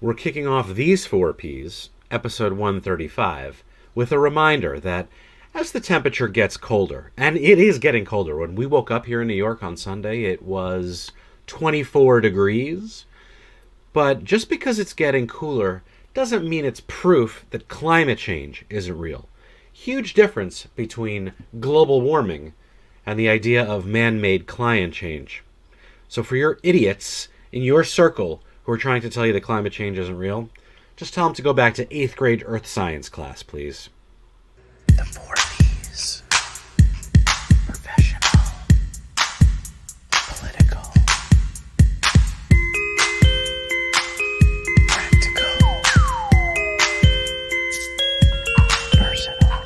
We're kicking off these 4Ps, episode 135, with a reminder that as the temperature gets colder, and it is getting colder. When we woke up here in New York on Sunday, it was 24 degrees. But just because it's getting cooler doesn't mean it's proof that climate change isn't real. Huge difference between global warming and the idea of man-made climate change. So for your idiots in your circle who are trying to tell you that climate change isn't real, just tell them to go back to 8th grade earth science class, please. The 4Ps. Professional. Political. Practical. Personal.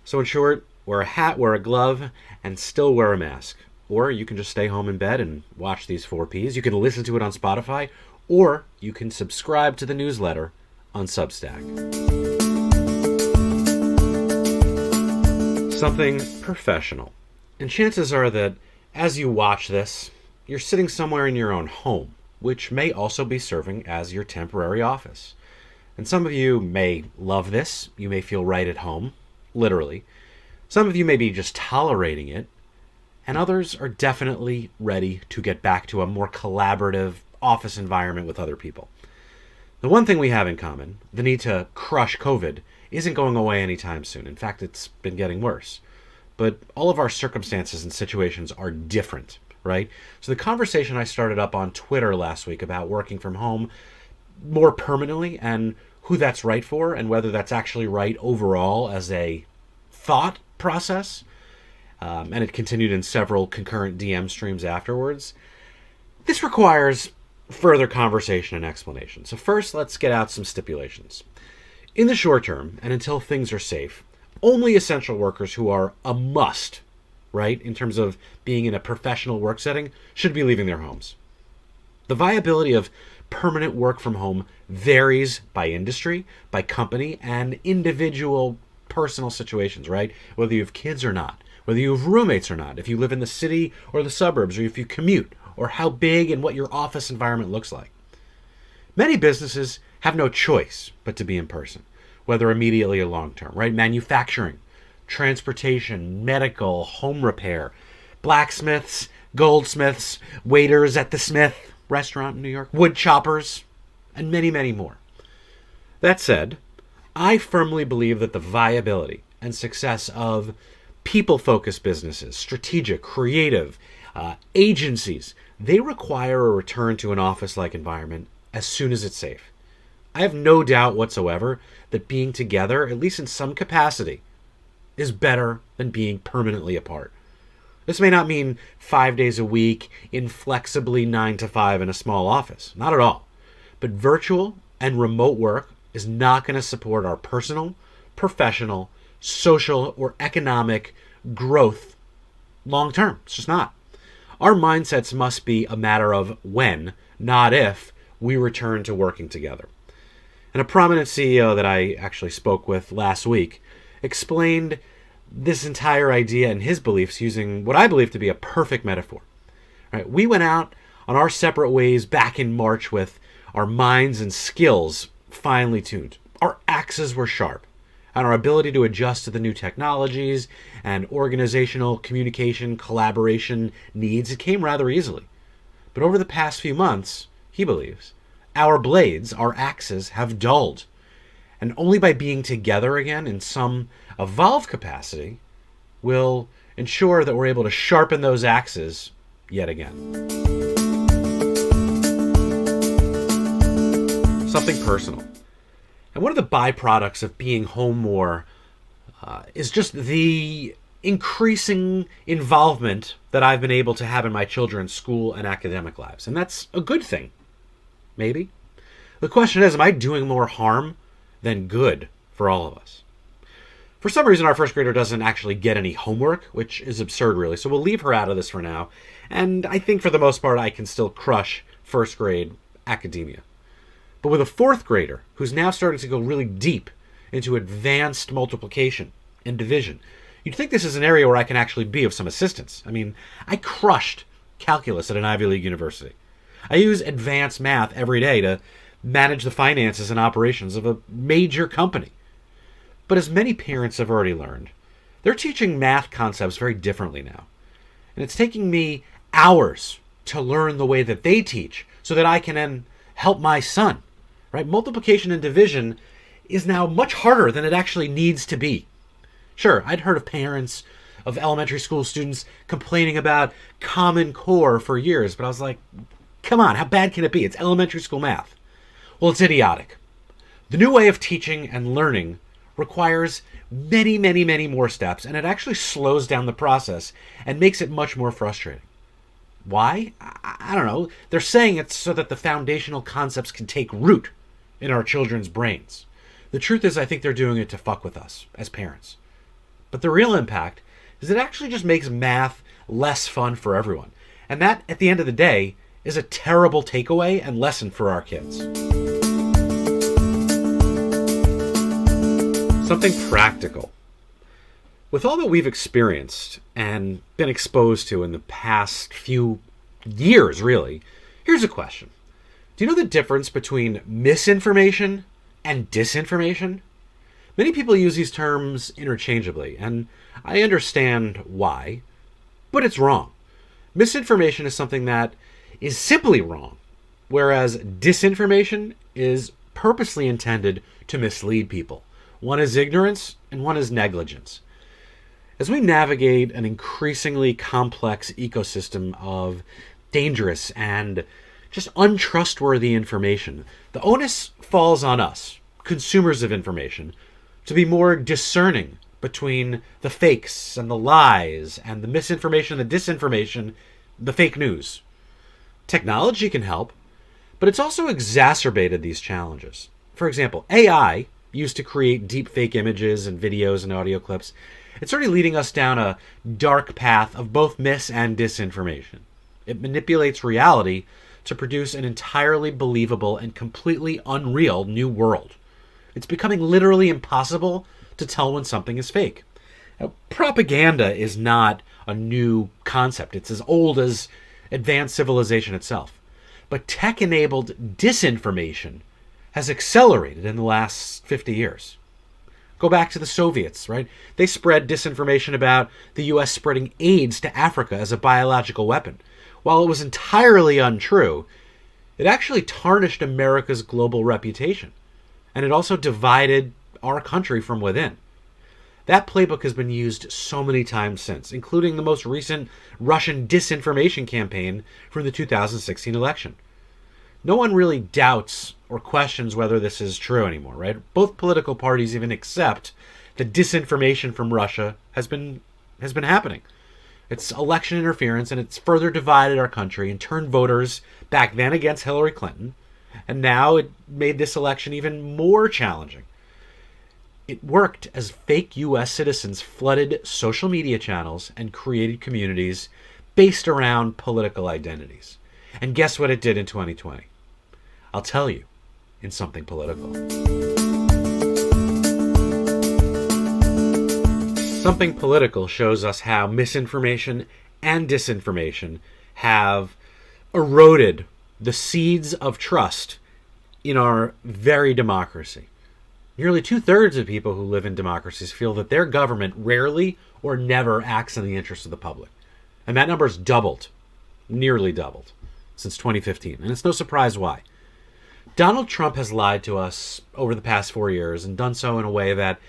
So in short, wear a hat, wear a glove, and still wear a mask. Or you can just stay home in bed and watch these 4Ps. You can listen to it on Spotify, or you can subscribe to the newsletter on Substack. Something professional. And chances are that as you watch this, you're sitting somewhere in your own home, which may also be serving as your temporary office. And some of you may love this. You may feel right at home, literally. Some of you may be just tolerating it. And others are definitely ready to get back to a more collaborative office environment with other people. The one thing we have in common, the need to crush COVID, isn't going away anytime soon. In fact, it's been getting worse. But all of our circumstances and situations are different, right? So the conversation I started up on Twitter last week about working from home more permanently and who that's right for and whether that's actually right overall as a thought process, and it continued in several concurrent DM streams afterwards. This requires further conversation and explanation. So first, let's get out some stipulations. In the short term, and until things are safe, only essential workers who are a must, right, in terms of being in a professional work setting, should be leaving their homes. The viability of permanent work from home varies by industry, by company, and individual personal situations, right? Whether you have kids or not, whether you have roommates or not, if you live in the city or the suburbs, or if you commute, or how big and what your office environment looks like. Many businesses have no choice but to be in person, whether immediately or long term, right? Manufacturing, transportation, medical, home repair, blacksmiths, goldsmiths, waiters at the Smith restaurant in New York, wood choppers, and many, many more. That said, I firmly believe that the viability and success of people-focused businesses, strategic, creative, agencies, they require a return to an office-like environment as soon as it's safe. I have no doubt whatsoever that being together, at least in some capacity, is better than being permanently apart. This may not mean 5 days a week, inflexibly 9 to 5 in a small office. Not at all. But virtual and remote work is not going to support our personal, professional, social, or economic growth long term. It's just not. Our mindsets must be a matter of when, not if, we return to working together. And a prominent CEO that I actually spoke with last week explained this entire idea and his beliefs using what I believe to be a perfect metaphor. All right, we went out on our separate ways back in March with our minds and skills finely tuned. Our axes were sharp, and our ability to adjust to the new technologies and organizational communication, collaboration needs, it came rather easily. But over the past few months, he believes, our blades, our axes, have dulled. And only by being together again in some evolved capacity will ensure that we're able to sharpen those axes yet again. Something personal. And one of the byproducts of being home more is just the increasing involvement that I've been able to have in my children's school and academic lives. And that's a good thing, maybe. The question is, am I doing more harm than good for all of us? For some reason, our first grader doesn't actually get any homework, which is absurd, really. So we'll leave her out of this for now. And I think for the most part, I can still crush first grade academia. But with a fourth grader who's now starting to go really deep into advanced multiplication and division, you'd think this is an area where I can actually be of some assistance. I mean, I crushed calculus at an Ivy League university. I use advanced math every day to manage the finances and operations of a major company. But as many parents have already learned, they're teaching math concepts very differently now. And it's taking me hours to learn the way that they teach so that I can then help my son. Right? Multiplication and division is now much harder than it actually needs to be. Sure, I'd heard of parents of elementary school students complaining about Common Core for years, but I was like, come on, how bad can it be? It's elementary school math. Well, it's idiotic. The new way of teaching and learning requires many, many, many more steps, and it actually slows down the process and makes it much more frustrating. Why? I don't know. They're saying it's so that the foundational concepts can take root in our children's brains. The truth is, I think they're doing it to fuck with us as parents. But the real impact is it actually just makes math less fun for everyone. And that, at the end of the day, is a terrible takeaway and lesson for our kids. Something practical. With all that we've experienced and been exposed to in the past few years, really, here's a question. Do you know the difference between misinformation and disinformation? Many people use these terms interchangeably, and I understand why, but it's wrong. Misinformation is something that is simply wrong, whereas disinformation is purposely intended to mislead people. One is ignorance and one is negligence. As we navigate an increasingly complex ecosystem of dangerous and just untrustworthy information, the onus falls on us, consumers of information, to be more discerning between the fakes and the lies and the misinformation, the disinformation, the fake news. Technology can help, but it's also exacerbated these challenges. For example, AI, used to create deep fake images and videos and audio clips, it's already leading us down a dark path of both mis and disinformation. It manipulates reality to produce an entirely believable and completely unreal new world. It's becoming literally impossible to tell when something is fake. Now, propaganda is not a new concept. It's as old as advanced civilization itself. But tech-enabled disinformation has accelerated in the last 50 years. Go back to the Soviets, right? They spread disinformation about the U.S. spreading AIDS to Africa as a biological weapon. While it was entirely untrue, it actually tarnished America's global reputation. And it also divided our country from within. That playbook has been used so many times since, including the most recent Russian disinformation campaign from the 2016 election. No one really doubts or questions whether this is true anymore, right? Both political parties even accept that disinformation from Russia has been happening. It's election interference, and it's further divided our country and turned voters back then against Hillary Clinton, and now it made this election even more challenging. It worked as fake U.S. citizens flooded social media channels and created communities based around political identities. And guess what it did in 2020? I'll tell you in Something Political. Something Political shows us how misinformation and disinformation have eroded the seeds of trust in our very democracy. Nearly 2/3 of people who live in democracies feel that their government rarely or never acts in the interest of the public. And that number's doubled, nearly doubled, since 2015. And it's no surprise why. Donald Trump has lied to us over the past 4 years and done so in a way that,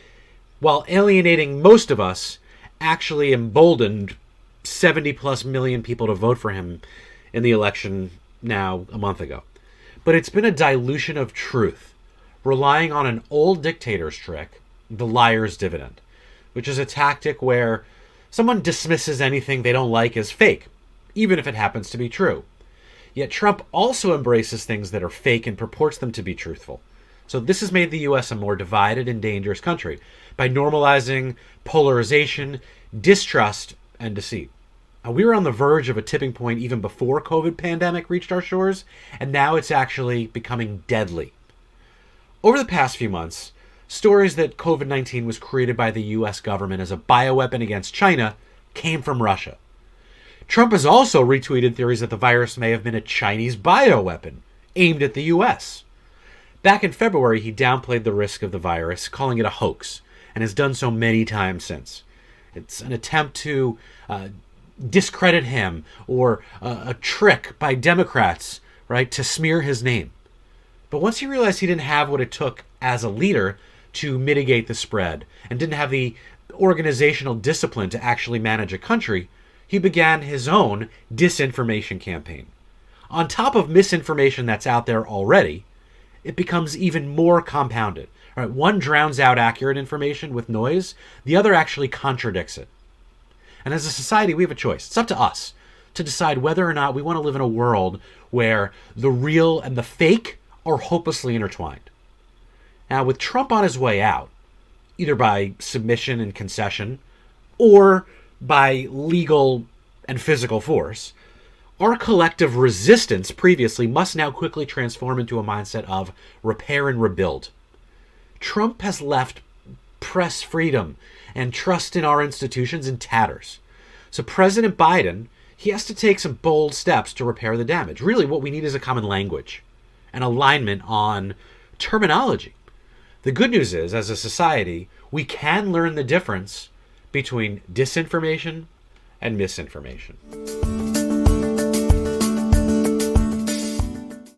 while alienating most of us, actually emboldened 70 plus million people to vote for him in the election now a month ago. But it's been a dilution of truth, relying on an old dictator's trick, the liar's dividend, which is a tactic where someone dismisses anything they don't like as fake, even if it happens to be true. Yet Trump also embraces things that are fake and purports them to be truthful. So this has made the U.S. a more divided and dangerous country by normalizing polarization, distrust, and deceit. We were on the verge of a tipping point even before COVID pandemic reached our shores, and now it's actually becoming deadly. Over the past few months, stories that COVID-19 was created by the U.S. government as a bioweapon against China came from Russia. Trump has also retweeted theories that the virus may have been a Chinese bioweapon aimed at the U.S. Back in February, he downplayed the risk of the virus, calling it a hoax, and has done so many times since. It's an attempt to discredit him, or a trick by Democrats, right, to smear his name. But once he realized he didn't have what it took as a leader to mitigate the spread and didn't have the organizational discipline to actually manage a country, he began his own disinformation campaign. On top of misinformation that's out there already, it becomes even more compounded. Right? One drowns out accurate information with noise, the other actually contradicts it. And as a society, we have a choice. It's up to us to decide whether or not we want to live in a world where the real and the fake are hopelessly intertwined. Now, with Trump on his way out, either by submission and concession or by legal and physical force, our collective resistance previously must now quickly transform into a mindset of repair and rebuild. Trump has left press freedom and trust in our institutions in tatters. So President Biden, he has to take some bold steps to repair the damage. Really, what we need is a common language, an alignment on terminology. The good news is, as a society, we can learn the difference between disinformation and misinformation.